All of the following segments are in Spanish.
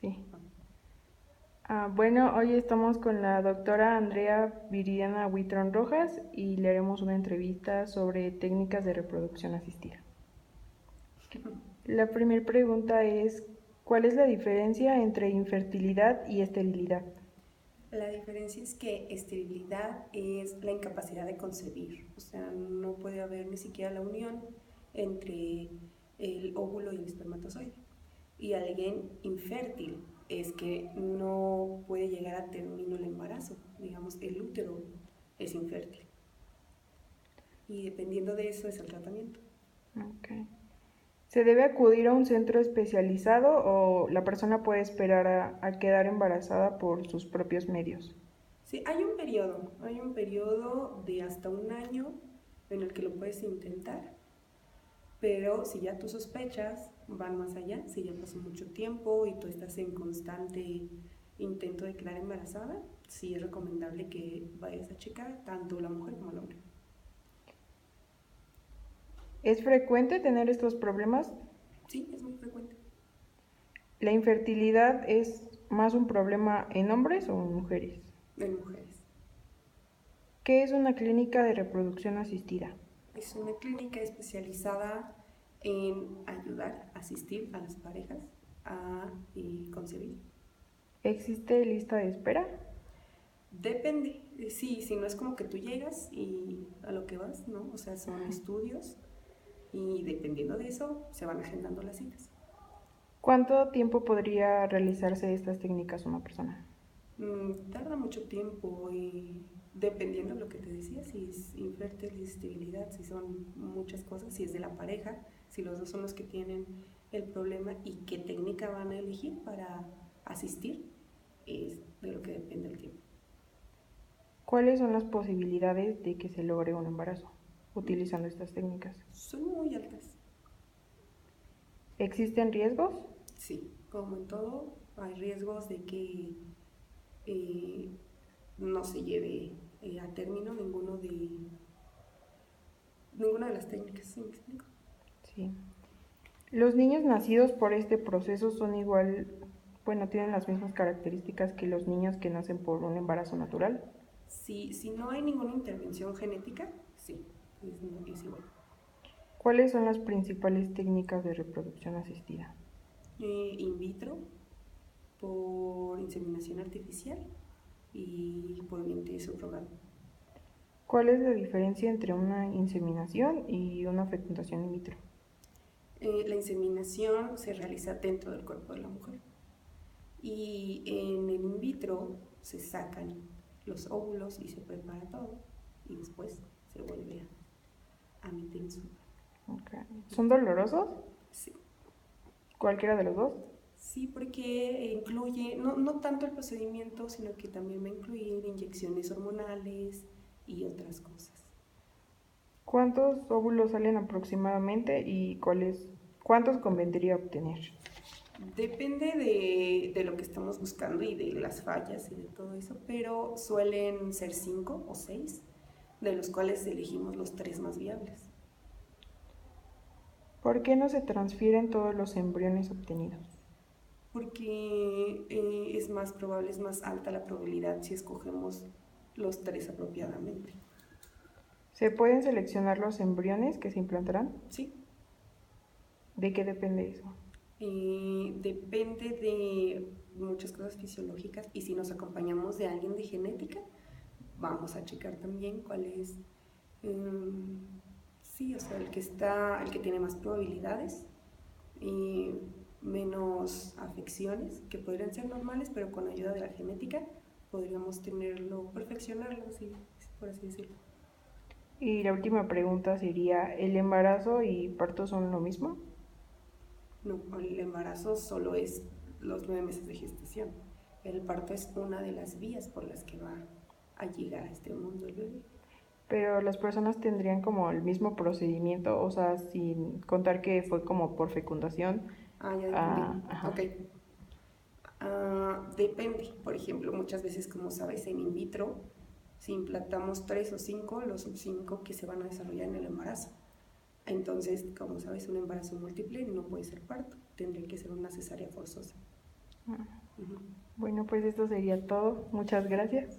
Sí. Bueno, hoy estamos con la doctora Andrea Viridiana Huitrón Rojas y le haremos una entrevista sobre técnicas de reproducción asistida. La primera pregunta es, ¿cuál es la diferencia entre infertilidad y esterilidad? La diferencia es que esterilidad es la incapacidad de concebir, o sea, no puede haber ni siquiera la unión entre el óvulo y el espermatozoide. Y alguien infértil es que no puede llegar a término el embarazo, digamos, el útero es infértil. Y dependiendo de eso es el tratamiento. Okay. ¿Se debe acudir a un centro especializado o la persona puede esperar a quedar embarazada por sus propios medios? Sí, hay un periodo de hasta un año en el que lo puedes intentar. Pero si ya tú sospechas, van más allá, si ya pasó mucho tiempo y tú estás en constante intento de quedar embarazada, sí es recomendable que vayas a checar tanto la mujer como el hombre. ¿Es frecuente tener estos problemas? Sí, es muy frecuente. ¿La infertilidad es más un problema en hombres o en mujeres? En mujeres. ¿Qué es una clínica de reproducción asistida? Es una clínica especializada en ayudar, asistir a las parejas a concebir. ¿Existe lista de espera? Depende, sí, si no es como que tú llegas y a lo que vas, ¿no? O sea, son estudios y dependiendo de eso se van agendando las citas. ¿Cuánto tiempo podría realizarse estas técnicas una persona? Tarda mucho tiempo y dependiendo de lo que te decía, si es infértil, si es esterilidad, si son muchas cosas, si es de la pareja, si los dos son los que tienen el problema y qué técnica van a elegir para asistir, es de lo que depende el tiempo. ¿Cuáles son las posibilidades de que se logre un embarazo Mm, utilizando estas técnicas? Son muy altas, ¿Existen riesgos? sí, como en todo, hay riesgos de que eh, no se lleve a término ninguna de las técnicas, ¿sí me explico? Sí. ¿Los niños nacidos por este proceso son igual, bueno, tienen las mismas características que los niños que nacen por un embarazo natural? Si no hay ninguna intervención genética, sí, es igual. ¿Cuáles son las principales técnicas de reproducción asistida? In vitro, por inseminación artificial y por vientre subrogado. ¿Cuál es la diferencia entre una inseminación y una fecundación in vitro? La inseminación se realiza dentro del cuerpo de la mujer y en el in vitro se sacan los óvulos y se prepara todo y después se vuelve a meter en su... Okay. ¿Son dolorosos? Sí, ¿Cualquiera de los dos? sí, porque incluye, no tanto el procedimiento, sino que también va a incluir inyecciones hormonales y otras cosas. ¿Cuántos óvulos salen aproximadamente y cuántos convendría obtener? Depende de lo que estamos buscando y de las fallas y de todo eso, pero suelen ser 5 o 6, de los cuales elegimos los 3 más viables. ¿Por qué no se transfieren todos los embriones obtenidos? Porque es más probable, es más alta la probabilidad si escogemos los 3 apropiadamente. ¿Se pueden seleccionar los embriones que se implantarán? ¿Sí? ¿De qué depende eso? Depende de muchas cosas fisiológicas y si nos acompañamos de alguien de genética, vamos a checar también cuál es, um, sí, o sea, el que tiene más probabilidades y menos afecciones, que podrían ser normales, pero con ayuda de la genética podríamos tenerlo, perfeccionarlo, sí, por así decirlo. Y la última pregunta sería, ¿el embarazo y parto son lo mismo? No, el embarazo solo es los 9 meses de gestación. El parto es una de las vías por las que va a llegar a este mundo el bebé. Pero las personas tendrían como el mismo procedimiento, o sea, sin contar que fue como por fecundación. Ah, ya entendí. Ajá. Ok. Depende. Por ejemplo, muchas veces, como sabes, en in vitro, si implantamos 3 o 5, los 5 que se van a desarrollar en el embarazo. Entonces, como sabes, un embarazo múltiple no puede ser parto, tendría que ser una cesárea forzosa. Ujú. Bueno, pues esto sería todo. Muchas gracias.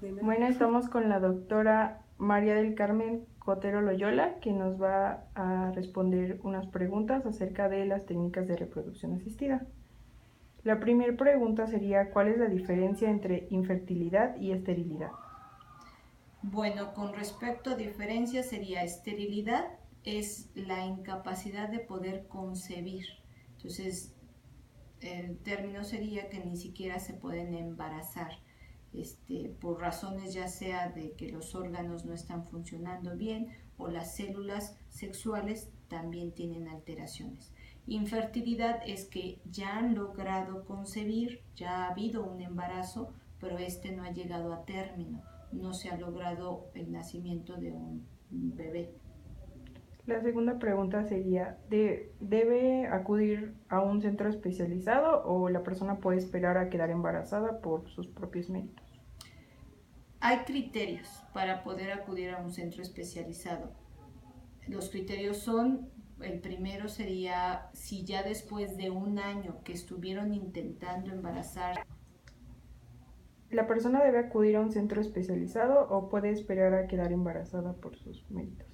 De nada. Bueno, estamos con la doctora María del Carmen Cotero Loyola, que nos va a responder unas preguntas acerca de las técnicas de reproducción asistida. La primera pregunta sería, ¿cuál es la diferencia entre infertilidad y esterilidad? Bueno, con respecto a diferencia sería esterilidad, es la incapacidad de poder concebir. Entonces, el término sería que ni siquiera se pueden embarazar, por razones ya sea de que los órganos no están funcionando bien o las células sexuales también tienen alteraciones. Infertilidad es que ya han logrado concebir, ya ha habido un embarazo, pero este no ha llegado a término, no se ha logrado el nacimiento de un bebé. La segunda pregunta sería, ¿debe acudir a un centro especializado o la persona puede esperar a quedar embarazada por sus propios méritos? Hay criterios para poder acudir a un centro especializado. Los criterios son, el primero sería si ya después de un año que estuvieron intentando embarazar. ¿La persona debe acudir a un centro especializado o puede esperar a quedar embarazada por sus méritos?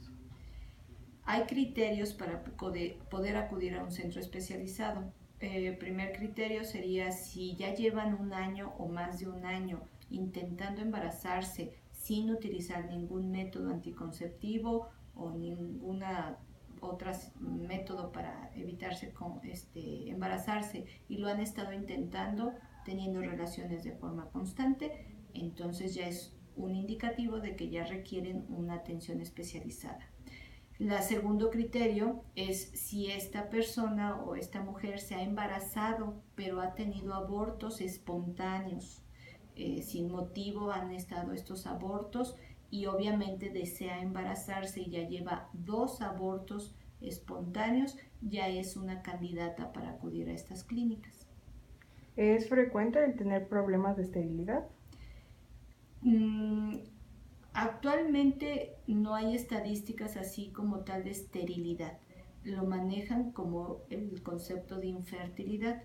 Hay criterios para poder acudir a un centro especializado. El primer criterio sería si ya llevan un año o más de un año intentando embarazarse sin utilizar ningún método anticonceptivo o ninguna otro método para evitarse embarazarse y lo han estado intentando teniendo relaciones de forma constante, entonces ya es un indicativo de que ya requieren una atención especializada. El segundo criterio es si esta persona o esta mujer se ha embarazado, pero ha tenido abortos espontáneos. Sin motivo han estado estos abortos y obviamente desea embarazarse y ya lleva 2 abortos espontáneos, ya es una candidata para acudir a estas clínicas. ¿Es frecuente el tener problemas de esterilidad? Actualmente no hay estadísticas así como tal de esterilidad. Lo manejan como el concepto de infertilidad.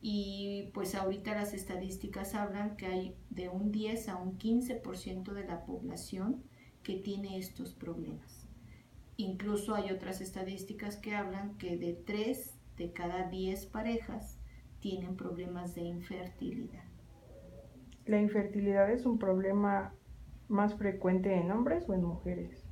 Y pues ahorita las estadísticas hablan que hay de un 10 a un 15% de la población que tiene estos problemas. Incluso hay otras estadísticas que hablan que de 3 de cada 10 parejas tienen problemas de infertilidad. ¿La infertilidad es un problema más frecuente en hombres o en mujeres?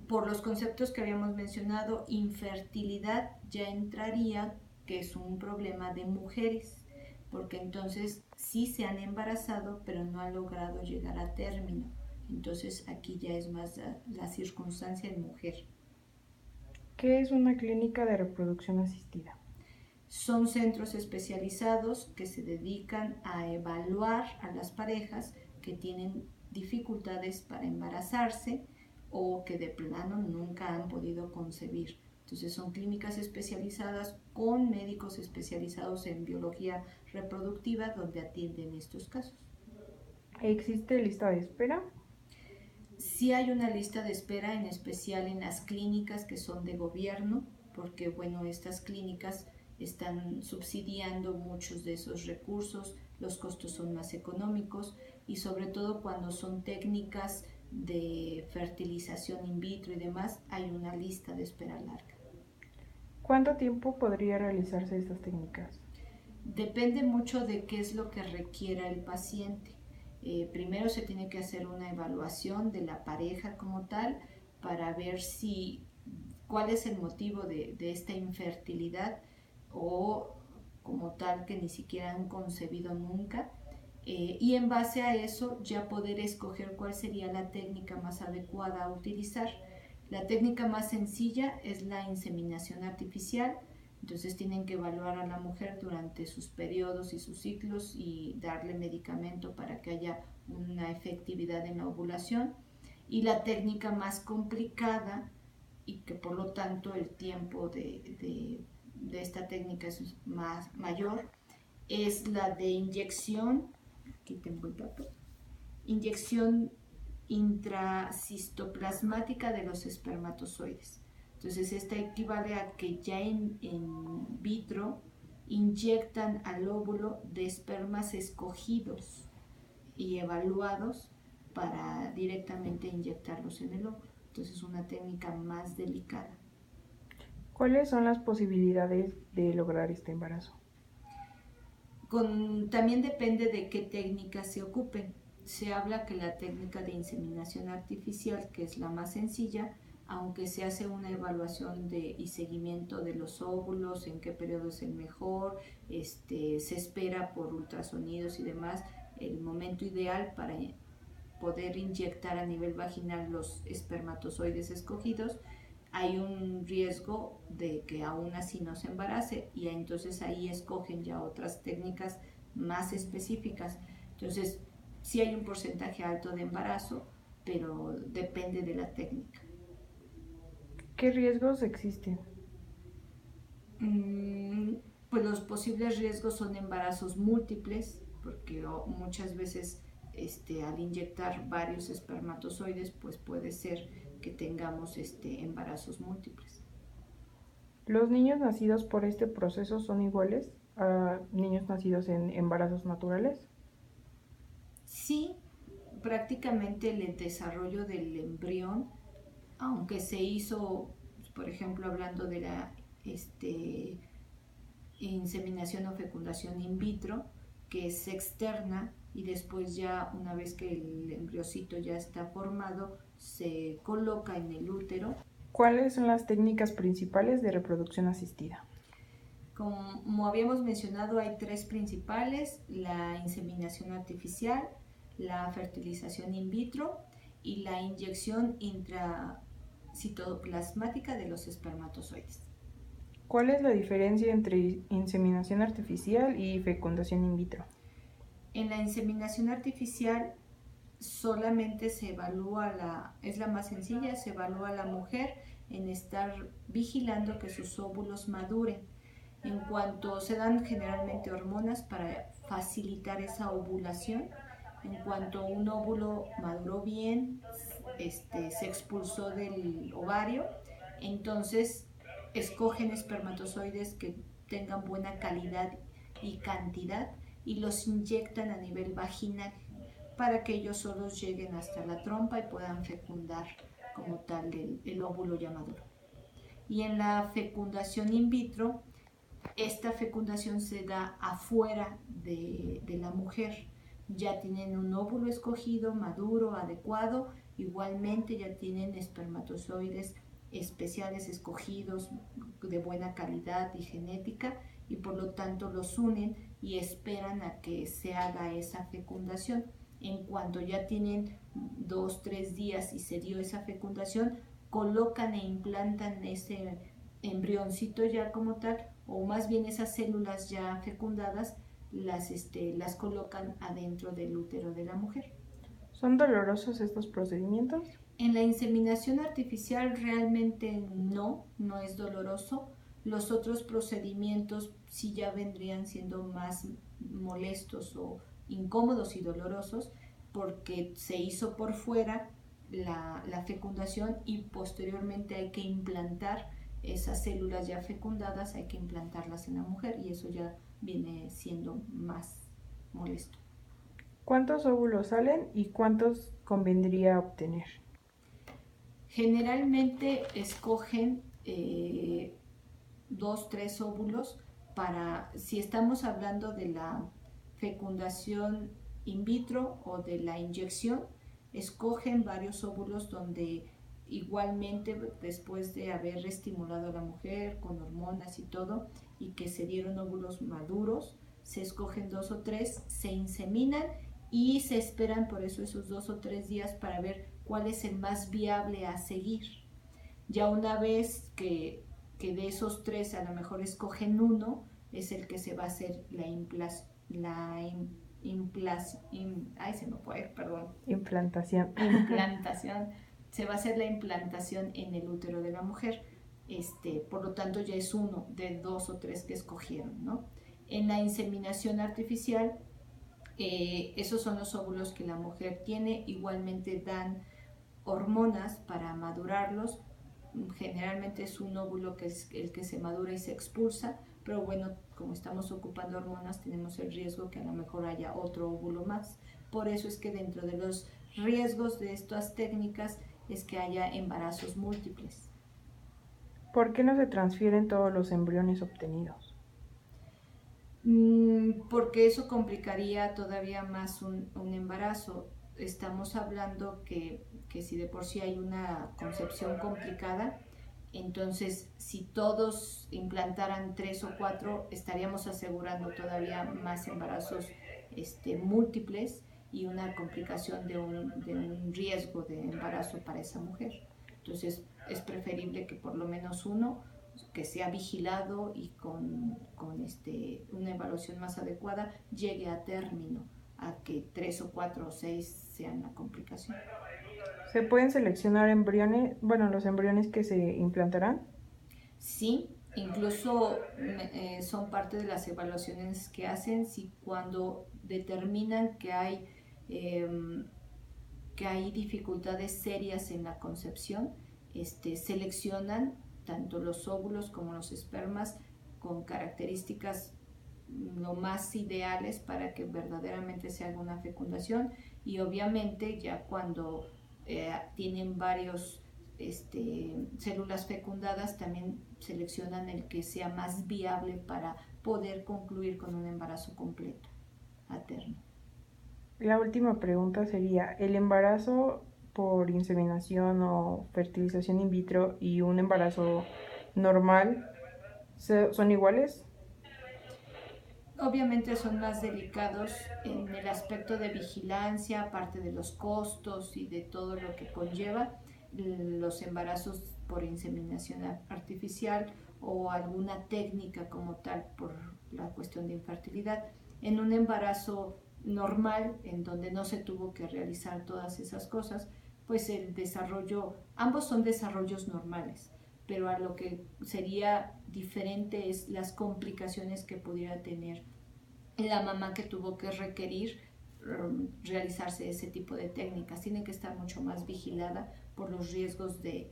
Por los conceptos que habíamos mencionado, infertilidad ya entraría que es un problema de mujeres, porque entonces sí se han embarazado, pero no han logrado llegar a término. Entonces aquí ya es más la circunstancia de mujer. ¿Qué es una clínica de reproducción asistida? Son centros especializados que se dedican a evaluar a las parejas que tienen dificultades para embarazarse o que de plano nunca han podido concebir. Entonces son clínicas especializadas con médicos especializados en biología reproductiva donde atienden estos casos. ¿Existe lista de espera? Sí hay una lista de espera, en especial en las clínicas que son de gobierno, porque bueno, estas clínicas están subsidiando muchos de esos recursos, los costos son más económicos y sobre todo cuando son técnicas de fertilización in vitro y demás, hay una lista de espera larga. ¿Cuánto tiempo podría realizarse estas técnicas? Depende mucho de qué es lo que requiera el paciente. Primero se tiene que hacer una evaluación de la pareja como tal para ver cuál es el motivo de esta infertilidad o como tal que ni siquiera han concebido nunca. Y en base a eso ya poder escoger cuál sería la técnica más adecuada a utilizar. La técnica más sencilla es la inseminación artificial. Entonces tienen que evaluar a la mujer durante sus periodos y sus ciclos y darle medicamento para que haya una efectividad en la ovulación. Y la técnica más complicada y que por lo tanto el tiempo de esta técnica es mayor es la de inyección, aquí tengo el dato, inyección intracistoplasmática de los espermatozoides. Entonces esta equivale a que ya en vitro inyectan al óvulo de espermas escogidos y evaluados para directamente inyectarlos en el óvulo. Entonces es una técnica más delicada. ¿Cuáles son las posibilidades de lograr este embarazo? También depende de qué técnica se ocupen. Se habla que la técnica de inseminación artificial, que es la más sencilla, aunque se hace una evaluación y seguimiento de los óvulos, en qué periodo es el mejor, se espera por ultrasonidos y demás el momento ideal para poder inyectar a nivel vaginal los espermatozoides escogidos, hay un riesgo de que aún así no se embarace y entonces ahí escogen ya otras técnicas más específicas. Entonces, sí hay un porcentaje alto de embarazo, pero depende de la técnica. ¿Qué riesgos existen? Pues los posibles riesgos son embarazos múltiples, porque muchas veces al inyectar varios espermatozoides, pues puede ser que tengamos embarazos múltiples. ¿Los niños nacidos por este proceso son iguales a niños nacidos en embarazos naturales? Sí, prácticamente el desarrollo del embrión, aunque se hizo, por ejemplo, hablando de la inseminación o fecundación in vitro, que es externa y después ya una vez que el embriocito ya está formado, se coloca en el útero. ¿Cuáles son las técnicas principales de reproducción asistida? Como habíamos mencionado, hay tres principales: la inseminación artificial, la fertilización in vitro y la inyección intracitoplasmática de los espermatozoides. ¿Cuál es la diferencia entre inseminación artificial y fecundación in vitro? En la inseminación artificial solamente se evalúa es la más sencilla, se evalúa a la mujer en estar vigilando que sus óvulos maduren. En cuanto se dan generalmente hormonas para facilitar esa ovulación, en cuanto un óvulo maduró bien, se expulsó del ovario, entonces escogen espermatozoides que tengan buena calidad y cantidad y los inyectan a nivel vaginal para que ellos solos lleguen hasta la trompa y puedan fecundar como tal el óvulo ya maduro. Y en la fecundación in vitro, esta fecundación se da afuera de la mujer. Ya tienen un óvulo escogido, maduro, adecuado, igualmente ya tienen espermatozoides especiales escogidos de buena calidad y genética y por lo tanto los unen y esperan a que se haga esa fecundación. En cuanto ya tienen 2-3 días y se dio esa fecundación, colocan e implantan ese embrioncito ya como tal, o más bien esas células ya fecundadas, las colocan adentro del útero de la mujer. ¿Son dolorosos estos procedimientos? En la inseminación artificial realmente no es doloroso. Los otros procedimientos sí ya vendrían siendo más molestos o incómodos y dolorosos porque se hizo por fuera la fecundación y posteriormente hay que implantar esas células ya fecundadas, hay que implantarlas en la mujer y eso ya viene siendo más molesto. ¿Cuántos óvulos salen y cuántos convendría obtener? Generalmente escogen 2-3 óvulos si estamos hablando de la fecundación in vitro o de la inyección, escogen varios óvulos donde igualmente después de haber estimulado a la mujer con hormonas y todo y que se dieron óvulos maduros, se escogen 2 o 3, se inseminan y se esperan por eso esos 2 o 3 días para ver cuál es el más viable a seguir. Ya una vez que de esos 3 a lo mejor escogen uno, es el que se va a hacer Implantación. Se va a hacer la implantación en el útero de la mujer. Por lo tanto ya es uno de 2 o 3 que escogieron, ¿no? En la inseminación artificial, esos son los óvulos que la mujer tiene, igualmente dan hormonas para madurarlos. Generalmente es un óvulo que es el que se madura y se expulsa, pero bueno, como estamos ocupando hormonas, tenemos el riesgo que a lo mejor haya otro óvulo más. Por eso es que dentro de los riesgos de estas técnicas es que haya embarazos múltiples. ¿Por qué no se transfieren todos los embriones obtenidos? Porque eso complicaría todavía más un embarazo. Estamos hablando que si de por sí hay una concepción complicada, entonces si todos implantaran 3 o 4, estaríamos asegurando todavía más embarazos múltiples y una complicación de un riesgo de embarazo para esa mujer. Entonces es preferible que por lo menos uno que sea vigilado y con una evaluación más adecuada llegue a término, a que 3 o 4 o 6 sean la complicación. ¿Se pueden seleccionar embriones, los embriones que se implantarán? Sí, incluso son parte de las evaluaciones que hacen, si cuando determinan que hay dificultades serias en la concepción, seleccionan tanto los óvulos como los espermas con características lo más ideales para que verdaderamente se haga una fecundación, y obviamente ya cuando tienen varios células fecundadas, también seleccionan el que sea más viable para poder concluir con un embarazo completo a termo. La última pregunta sería, ¿el embarazo por inseminación o fertilización in vitro y un embarazo normal son iguales? Obviamente son más delicados en el aspecto de vigilancia, aparte de los costos y de todo lo que conlleva los embarazos por inseminación artificial o alguna técnica como tal por la cuestión de infertilidad. En un embarazo normal, en donde no se tuvo que realizar todas esas cosas, pues el desarrollo, ambos son desarrollos normales, pero a lo que sería diferente es las complicaciones que pudiera tener la mamá que tuvo que requerir realizarse ese tipo de técnicas. Tiene que estar mucho más vigilada por los riesgos de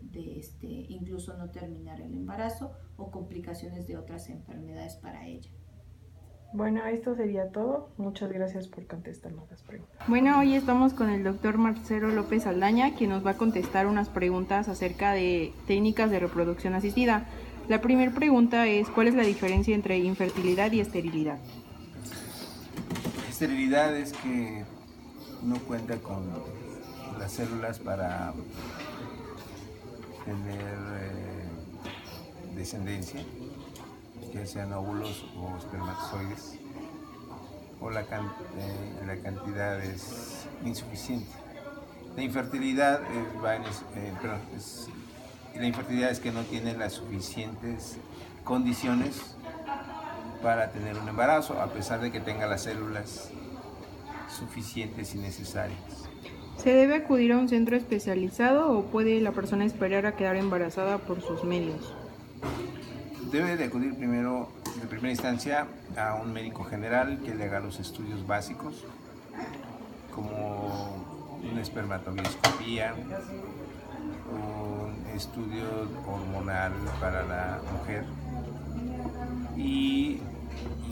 incluso no terminar el embarazo o complicaciones de otras enfermedades para ella. Bueno, esto sería todo. Muchas gracias por contestarnos las preguntas. Bueno, hoy estamos con el doctor Marcelo López Aldaña, quien nos va a contestar unas preguntas acerca de técnicas de reproducción asistida. La primera pregunta es, ¿cuál es la diferencia entre infertilidad y esterilidad? Esterilidad es que no cuenta con las células para tener descendencia, ya sean óvulos o espermatozoides, o la cantidad es insuficiente. La infertilidad es que no tiene las suficientes condiciones para tener un embarazo, a pesar de que tenga las células suficientes y necesarias. ¿Se debe acudir a un centro especializado o puede la persona esperar a quedar embarazada por sus medios? Debe de acudir primero, de primera instancia, a un médico general que le haga los estudios básicos, como una espermatobioscopía, un estudio hormonal para la mujer, y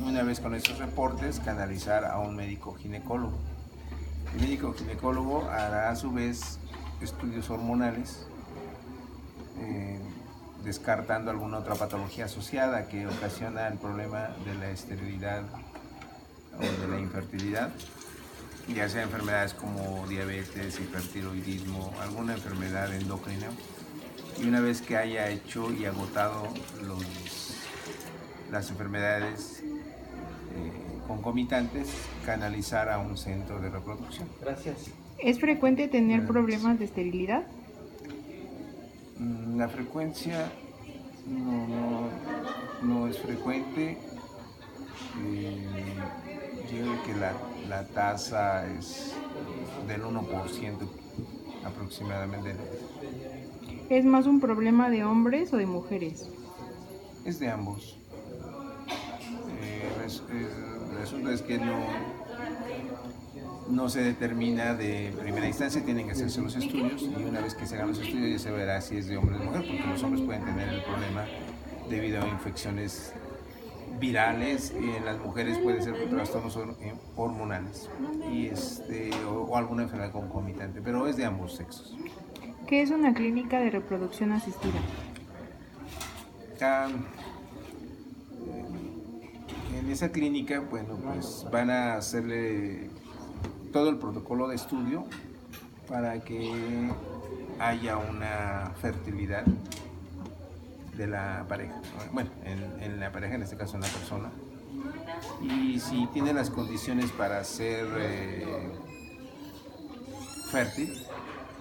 una vez con esos reportes, canalizar a un médico ginecólogo. El médico ginecólogo hará a su vez estudios hormonales, descartando alguna otra patología asociada que ocasiona el problema de la esterilidad o de la infertilidad, ya sea enfermedades como diabetes, hipertiroidismo, alguna enfermedad endocrina. Y una vez que haya hecho y agotado las enfermedades concomitantes, canalizar a un centro de reproducción. Gracias. ¿Es frecuente tener problemas de esterilidad? La frecuencia no es frecuente. Yo creo que la tasa es del 1% aproximadamente. ¿Es más un problema de hombres o de mujeres? Es de ambos. El asunto es que no se determina de primera instancia, tienen que hacerse los estudios, y una vez que se hagan los estudios ya se verá si es de hombre o de mujer, porque los hombres pueden tener el problema debido a infecciones virales, en las mujeres puede ser por trastornos hormonales y o alguna enfermedad concomitante, pero es de ambos sexos. ¿Qué es una clínica de reproducción asistida? En esa clínica, bueno, pues van a hacerle todo el protocolo de estudio para que haya una fertilidad de la pareja, bueno, en la pareja, en este caso en la persona, y si tiene las condiciones para ser fértil,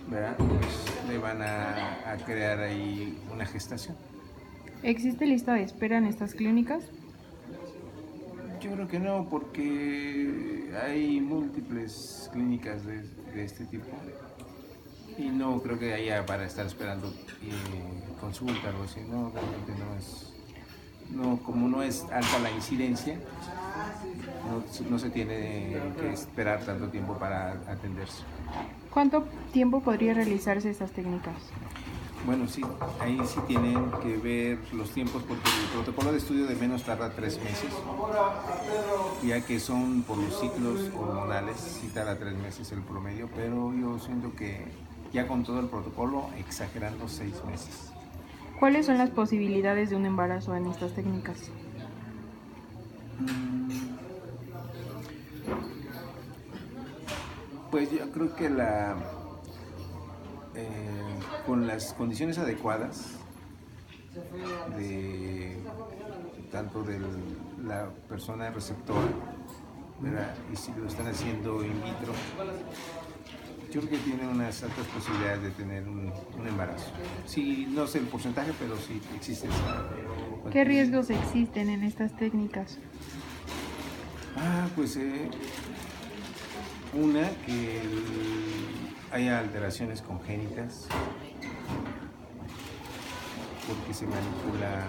¿verdad? Pues le van a crear ahí una gestación. ¿Existe lista de espera en estas clínicas? Yo creo que no, porque hay múltiples clínicas de este tipo y no creo que haya para estar esperando consulta o algo así. No, realmente no es. No, como no es alta la incidencia, no se tiene que esperar tanto tiempo para atenderse. ¿Cuánto tiempo podría realizarse estas técnicas? Bueno, sí, ahí sí tienen que ver los tiempos porque el protocolo de estudio de menos tarda 3 meses, ya que son por los ciclos hormonales, sí tarda 3 meses el promedio, pero yo siento que ya con todo el protocolo, exagerando 6 meses. ¿Cuáles son las posibilidades de un embarazo en estas técnicas? Pues yo creo que con las condiciones adecuadas tanto de la persona receptora, ¿verdad? Y si lo están haciendo in vitro, yo creo que tiene unas altas posibilidades de tener un embarazo. Sí, no sé el porcentaje, pero sí existe esa. ¿Qué riesgos existen en estas técnicas? Pues que haya alteraciones congénitas, porque se manipula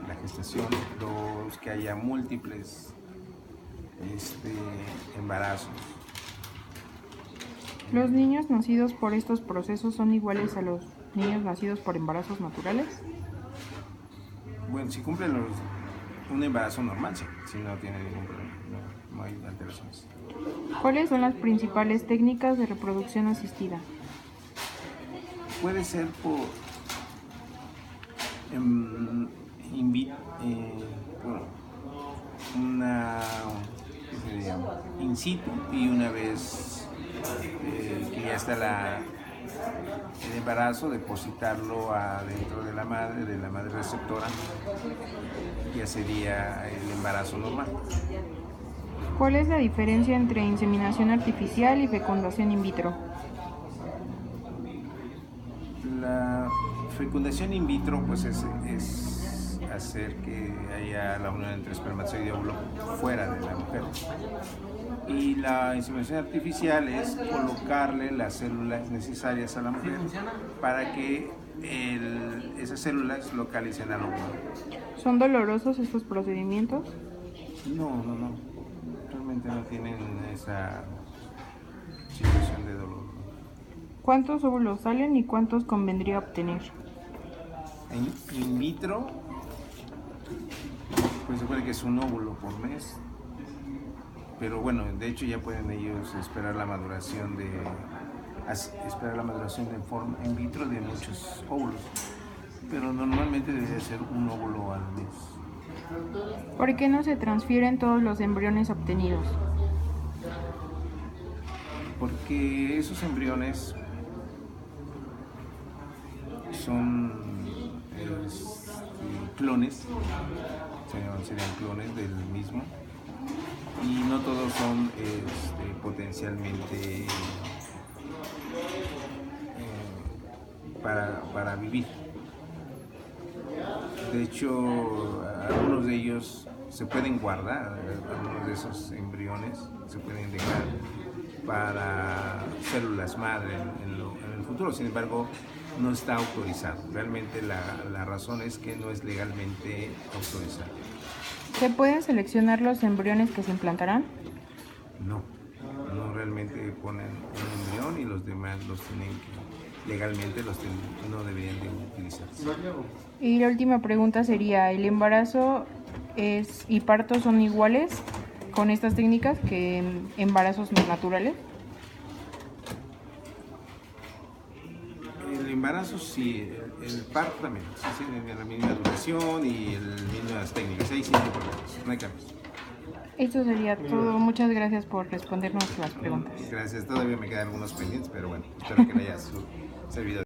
la gestación. 2, que haya múltiples embarazos. ¿Los niños nacidos por estos procesos son iguales a los niños nacidos por embarazos naturales? Bueno, si cumplen un embarazo normal, sí, si no tiene ningún problema, no hay alteraciones. ¿Cuáles son las principales técnicas de reproducción asistida? Puede ser por una in situ, y una vez que ya está el embarazo, depositarlo adentro de la madre receptora, ya sería el embarazo normal. ¿Cuál es la diferencia entre inseminación artificial y fecundación in vitro? La fecundación in vitro pues es hacer que haya la unión entre espermatozoide y óvulo fuera de la mujer. Y la inseminación artificial es colocarle las células necesarias a la mujer para que esas células localicen al óvulo. ¿Son dolorosos estos procedimientos? No. Realmente no tienen esa situación de dolor. ¿Cuántos óvulos salen y cuántos convendría obtener? In vitro, pues se puede que es un óvulo por mes, pero bueno, de hecho ya pueden ellos esperar la maduración de forma in vitro de muchos óvulos, pero normalmente debería ser un óvulo al mes. ¿Por qué no se transfieren todos los embriones obtenidos? Porque esos embriones son clones, serían clones del mismo, y no todos son potencialmente para vivir. De hecho, algunos de ellos se pueden guardar, algunos de esos embriones se pueden dejar para células madre en el futuro. Sin embargo, no está autorizado. Realmente la razón es que no es legalmente autorizado. ¿Se pueden seleccionar los embriones que se implantarán? No realmente ponen un embrión y los demás los tienen legalmente no deberían de utilizarse. Y la última pregunta sería, ¿el embarazo y parto son iguales con estas técnicas que en embarazos no naturales? El embarazo sí, el parto también, sí, la misma duración y las mismas técnicas, ahí sí no hay problemas, no hay cambios. Esto sería todo. Muchas gracias por respondernos las preguntas. Gracias, todavía me quedan algunos pendientes, pero bueno, espero que le haya servido.